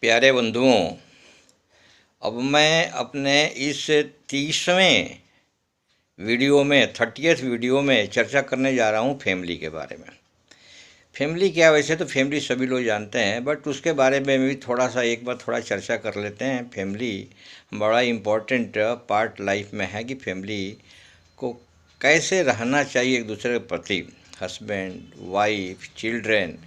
प्यारे बंधुओं, अब मैं अपने इस 30वें वीडियो में 30th वीडियो में चर्चा करने जा रहा हूँ फैमिली के बारे में। फैमिली क्या, वैसे तो फैमिली सभी लोग जानते हैं, बट उसके बारे में भी थोड़ा सा एक बार थोड़ा चर्चा कर लेते हैं। फैमिली बड़ा इम्पोर्टेंट पार्ट लाइफ में है कि फैमिली को कैसे रहना चाहिए एक दूसरे के प्रति। हस्बैंड, वाइफ, चिल्ड्रेन,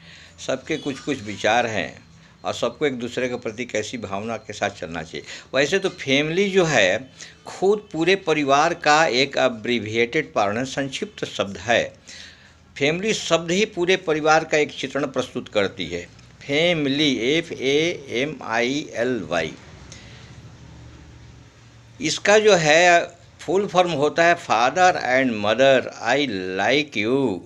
सबके कुछ कुछ विचार हैं और सबको एक दूसरे के प्रति कैसी भावना के साथ चलना चाहिए। वैसे तो फैमिली जो है खुद पूरे परिवार का एक अब्रीविएटेड पार्ट, संक्षिप्त शब्द है। फैमिली शब्द ही पूरे परिवार का एक चित्रण प्रस्तुत करती है। फैमिली, FAMILY, इसका जो है फुल फॉर्म होता है father and mother I like you,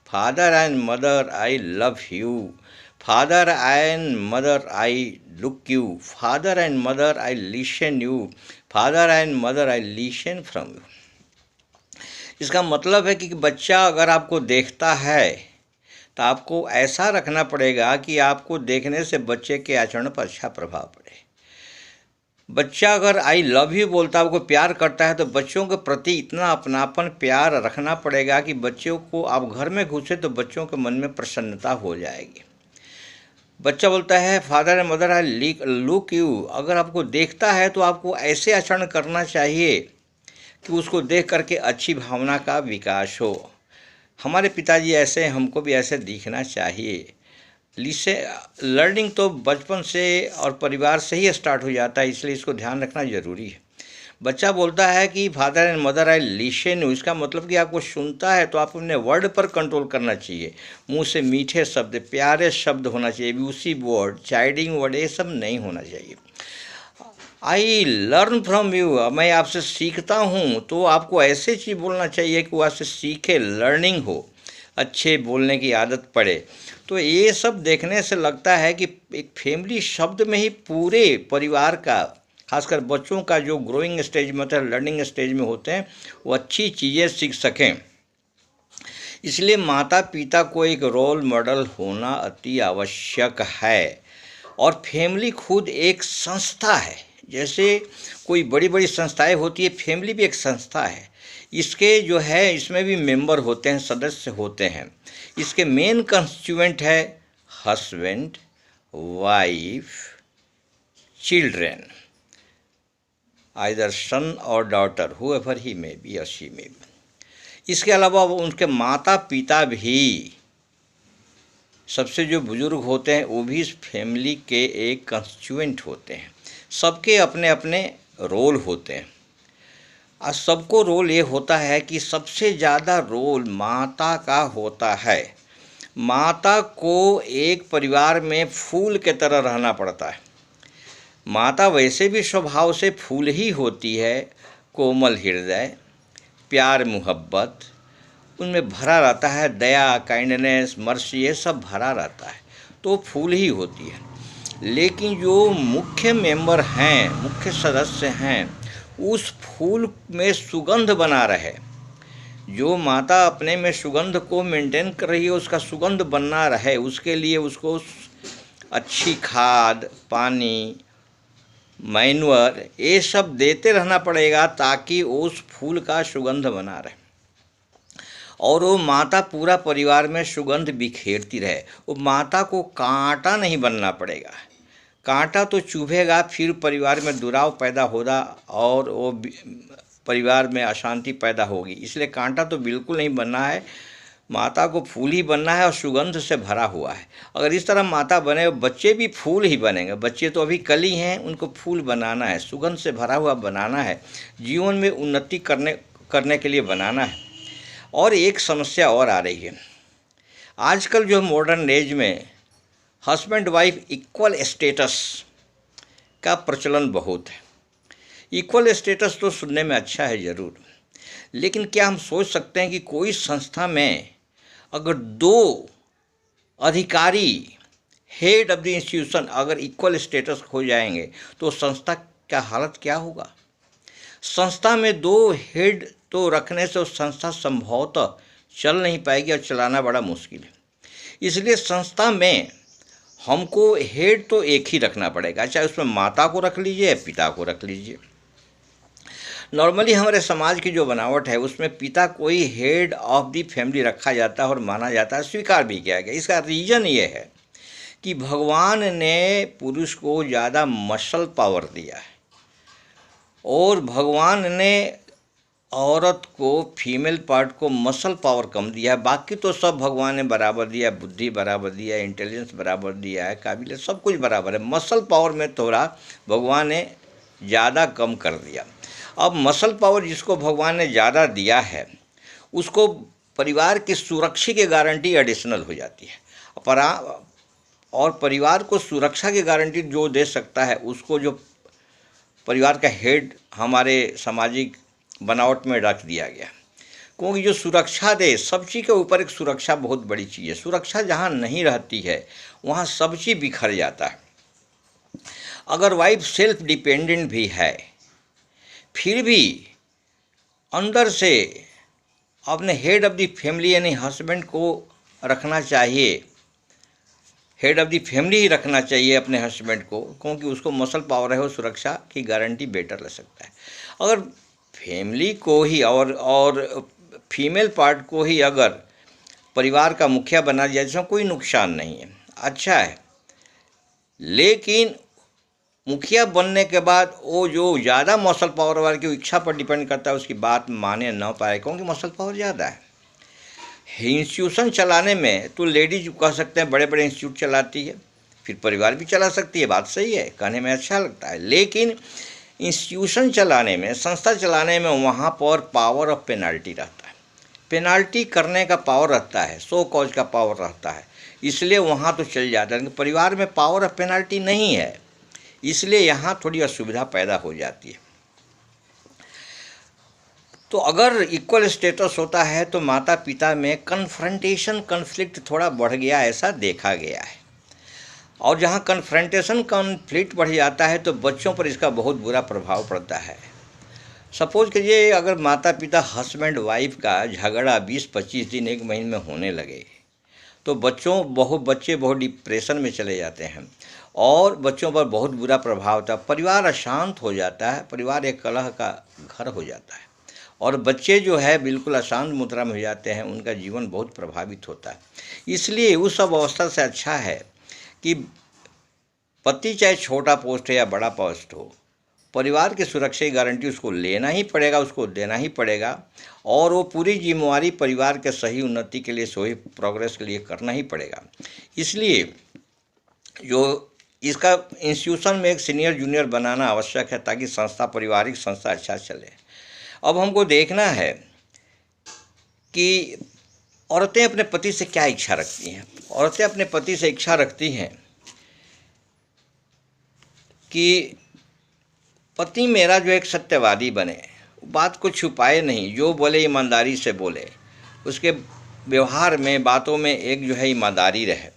father and mother I love you, father and mother I look you, father and mother I listen you, father and mother I listen from you. इसका मतलब है कि बच्चा अगर आपको देखता है तो आपको ऐसा रखना पड़ेगा कि आपको देखने से बच्चे के आचरण पर अच्छा प्रभाव पड़े। बच्चा अगर आई लव यू बोलता है, आपको प्यार करता है, तो बच्चों के प्रति इतना अपनापन प्यार रखना पड़ेगा कि बच्चों को आप घर में घुसे तो बच्चों के मन में प्रसन्नता हो जाएगी। बच्चा बोलता है father and mother I look you, अगर आपको देखता है तो आपको ऐसे आचरण करना चाहिए कि उसको देख करके अच्छी भावना का विकास हो। हमारे पिताजी ऐसे, हमको भी ऐसे दिखना चाहिए। लिसे लर्निंग तो बचपन से और परिवार से ही स्टार्ट हो जाता है, इसलिए इसको ध्यान रखना ज़रूरी है। बच्चा बोलता है कि father and mother I listen you, इसका मतलब कि आपको सुनता है तो आप अपने वर्ड पर कंट्रोल करना चाहिए। मुंह से मीठे शब्द, प्यारे शब्द होना चाहिए, अब्यूसिव वर्ड, चाइल्डिंग वर्ड, ये सब नहीं होना चाहिए। आई लर्न फ्रॉम यू, मैं आपसे सीखता हूँ, तो आपको ऐसे चीज़ बोलना चाहिए कि वो आपसे सीखे, लर्निंग हो, अच्छे बोलने की आदत पड़े। तो ये सब देखने से लगता है कि एक फैमिली शब्द में ही पूरे परिवार का, खासकर बच्चों का जो ग्रोइंग स्टेज में होता है, लर्निंग स्टेज में होते हैं, वो अच्छी चीज़ें सीख सकें। इसलिए माता पिता को एक रोल मॉडल होना अति आवश्यक है। और फैमिली खुद एक संस्था है। जैसे कोई बड़ी बड़ी संस्थाएं होती है, फैमिली भी एक संस्था है। इसके जो है इसमें भी मेंबर होते हैं, सदस्य होते हैं। इसके मेन कंस्टिट्यूएंट है हस्बैंड, वाइफ, चिल्ड्रेन, आइदर सन और डॉटर, हुएवर ही में बी और शी में बी। इसके अलावा उनके माता पिता भी, सबसे जो बुज़ुर्ग होते हैं वो भी इस फैमिली के एक कंस्टिट्यूएंट होते हैं। सबके अपने अपने रोल होते हैं और सबको रोल ये होता है कि सबसे ज़्यादा रोल माता का होता है। माता को एक परिवार में फूल के तरह रहना पड़ता है। माता वैसे भी स्वभाव से फूल ही होती है, कोमल हृदय, प्यार मोहब्बत उनमें भरा रहता है, दया, काइंडनेस, मर्सी, ये सब भरा रहता है, तो फूल ही होती है। लेकिन जो मुख्य मेंबर हैं, मुख्य सदस्य हैं, उस फूल में सुगंध बना रहे। जो माता अपने में सुगंध को मेंटेन कर रही है, उसका सुगंध बनना रहे, उसके लिए उसको अच्छी खाद, पानी, मैन्योर, ये सब देते रहना पड़ेगा ताकि उस फूल का सुगंध बना रहे। और वो माता पूरा परिवार में सुगंध बिखेरती रहे। वो माता को कांटा नहीं बनना पड़ेगा। कांटा तो चुभेगा, फिर परिवार में दुराव पैदा होगा और वो परिवार में अशांति पैदा होगी। इसलिए कांटा तो बिल्कुल नहीं बनना है, माता को फूल ही बनना है और सुगंध से भरा हुआ है। अगर इस तरह माता बने, बच्चे भी फूल ही बनेंगे। बच्चे तो अभी कली हैं, उनको फूल बनाना है, सुगंध से भरा हुआ बनाना है, जीवन में उन्नति करने के लिए बनाना है। और एक समस्या और आ रही है आजकल जो मॉडर्न एज में, हस्बैंड वाइफ इक्वल स्टेटस का प्रचलन बहुत है। इक्वल स्टेटस तो सुनने में अच्छा है ज़रूर, लेकिन क्या हम सोच सकते हैं कि कोई संस्था में अगर दो अधिकारी, हेड ऑफ द इंस्टीट्यूशन, अगर इक्वल स्टेटस हो जाएंगे तो संस्था का हालत क्या होगा? संस्था में दो हेड तो रखने से उस संस्था संभवतः चल नहीं पाएगी और चलाना बड़ा मुश्किल है। इसलिए संस्था में हमको हेड तो एक ही रखना पड़ेगा, चाहे उसमें माता को रख लीजिए या पिता को रख लीजिए। नॉर्मली हमारे समाज की जो बनावट है उसमें पिता को ही हेड ऑफ द फैमिली रखा जाता है और माना जाता है, स्वीकार भी किया गया। इसका रीज़न ये है कि भगवान ने पुरुष को ज़्यादा मसल पावर दिया है और भगवान ने औरत को, फीमेल पार्ट को मसल पावर कम दिया है। बाकी तो सब भगवान ने बराबर दिया है, बुद्धि बराबर दिया है, इंटेलिजेंस बराबर दिया है, काबिलियत सब कुछ बराबर है। मसल पावर में थोड़ा भगवान ने ज़्यादा कम कर दिया। अब मसल पावर जिसको भगवान ने ज़्यादा दिया है उसको परिवार की सुरक्षा की गारंटी एडिशनल हो जाती है। और परिवार को सुरक्षा की गारंटी जो दे सकता है उसको जो परिवार का हेड हमारे सामाजिक बनावट में रख दिया गया, क्योंकि जो सुरक्षा दे, सब चीज़ के ऊपर एक सुरक्षा बहुत बड़ी चीज़ है। सुरक्षा जहाँ नहीं रहती है वहाँ सब चीज़ बिखर जाता है। अगर वाइफ सेल्फ डिपेंडेंट भी है फिर भी अंदर से अपने हेड ऑफ द फैमिली यानी हस्बैंड को रखना चाहिए, हेड ऑफ द फैमिली ही रखना चाहिए अपने हस्बैंड को, क्योंकि उसको मसल पावर है, वो सुरक्षा की गारंटी बेटर ले सकता है। अगर फैमिली को ही और फीमेल पार्ट को ही अगर परिवार का मुखिया बना दिया जिसमें कोई नुकसान नहीं है, अच्छा है। लेकिन मुखिया बनने के बाद वो जो ज़्यादा मसल पावर वाले की इच्छा पर डिपेंड करता है, उसकी बात माने ना पाए क्योंकि मसल पावर ज़्यादा है। इंस्टीट्यूशन चलाने में तो लेडीज कह सकते हैं बड़े बड़े इंस्टीट्यूट चलाती है, फिर परिवार भी चला सकती है, बात सही है, कहने में अच्छा लगता है। लेकिन इंस्टीट्यूशन चलाने में, संस्था चलाने में वहाँ पर पावर ऑफ पेनाल्टी रहता है, पेनाल्टी करने का पावर रहता है, सो कॉज का पावर रहता है, इसलिए वहाँ तो चल जाता है। परिवार में पावर ऑफ पेनाल्टी नहीं है, इसलिए यहाँ थोड़ी असुविधा पैदा हो जाती है। तो अगर इक्वल स्टेटस होता है तो माता पिता में कन्फ्रंटेशन, कन्फ्लिक्ट थोड़ा बढ़ गया, ऐसा देखा गया है। और जहाँ कन्फ्रंटेशन, कन्फ्लिक्ट बढ़ जाता है तो बच्चों पर इसका बहुत बुरा प्रभाव पड़ता है। सपोज कीजिए अगर माता पिता हस्बैंड वाइफ का झगड़ा 20-25 दिन, 1 महीने में होने लगे तो बच्चे बहुत डिप्रेशन में चले जाते हैं और बच्चों पर बहुत बुरा प्रभाव होता है। परिवार अशांत हो जाता है, परिवार एक कलह का घर हो जाता है और बच्चे जो है बिल्कुल अशांत मुद्रा में हो जाते हैं, उनका जीवन बहुत प्रभावित होता है। इसलिए उस सब अवस्था से अच्छा है कि पति चाहे छोटा पोस्ट है या बड़ा पोस्ट हो, परिवार की सुरक्षा की गारंटी उसको लेना ही पड़ेगा, उसको देना ही पड़ेगा और वो पूरी जिम्मेवारी परिवार के सही उन्नति के लिए, सही प्रोग्रेस के लिए करना ही पड़ेगा। इसलिए जो इसका इंस्टीट्यूशन में एक सीनियर जूनियर बनाना आवश्यक है ताकि संस्था, पारिवारिक संस्था अच्छा चले। अब हमको देखना है कि औरतें अपने पति से क्या इच्छा रखती हैं। औरतें अपने पति से इच्छा रखती हैं कि पति मेरा जो एक सत्यवादी बने, बात को छुपाए नहीं, जो बोले ईमानदारी से बोले, उसके व्यवहार में, बातों में एक जो है ईमानदारी रहे,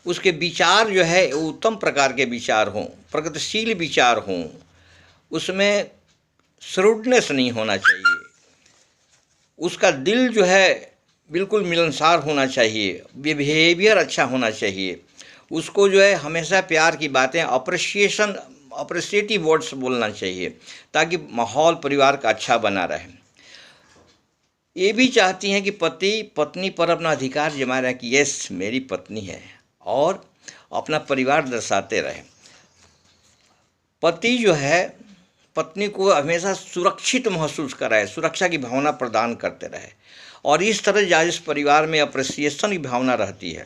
उसके विचार जो है उत्तम प्रकार के विचार हों, प्रगतिशील विचार हों, उसमें श्रूडनेस नहीं होना चाहिए, उसका दिल जो है बिल्कुल मिलनसार होना चाहिए, बिहेवियर अच्छा होना चाहिए, उसको जो है हमेशा प्यार की बातें, अप्रिशिएटिव वर्ड्स बोलना चाहिए ताकि माहौल परिवार का अच्छा बना रहे। ये भी चाहती हैं कि पति पत्नी पर अपना अधिकार जमा रहे कि यस मेरी पत्नी है और अपना परिवार दर्शाते रहे। पति जो है पत्नी को हमेशा सुरक्षित महसूस कराए, सुरक्षा की भावना प्रदान करते रहे और इस तरह जिस परिवार में अप्रिसिएशन की भावना रहती है,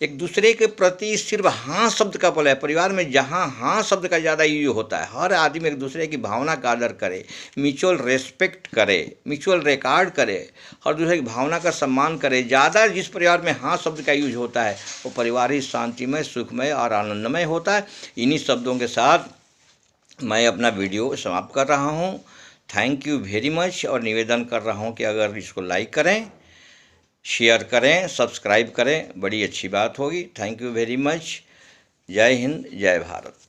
एक दूसरे के प्रति सिर्फ हाँ शब्द का बोला है। परिवार में जहाँ हाँ शब्द का ज़्यादा यूज होता है, हर आदमी एक दूसरे की भावना का आदर करे, म्यूचुअल रेस्पेक्ट करे, म्यूचुअल रिकॉर्ड करे, हर दूसरे की भावना का सम्मान करे। ज़्यादा जिस परिवार में हाँ शब्द का यूज होता है वो परिवार ही शांतिमय, सुखमय और आनंदमय होता है। इन्हीं शब्दों के साथ मैं अपना वीडियो समाप्त कर रहा हूँ। थैंक यू वेरी मच और निवेदन कर रहा हूँ कि अगर इसको लाइक करें, शेयर करें, सब्सक्राइब करें, बड़ी अच्छी बात होगी। Thank you very much. जय हिंद, जय भारत।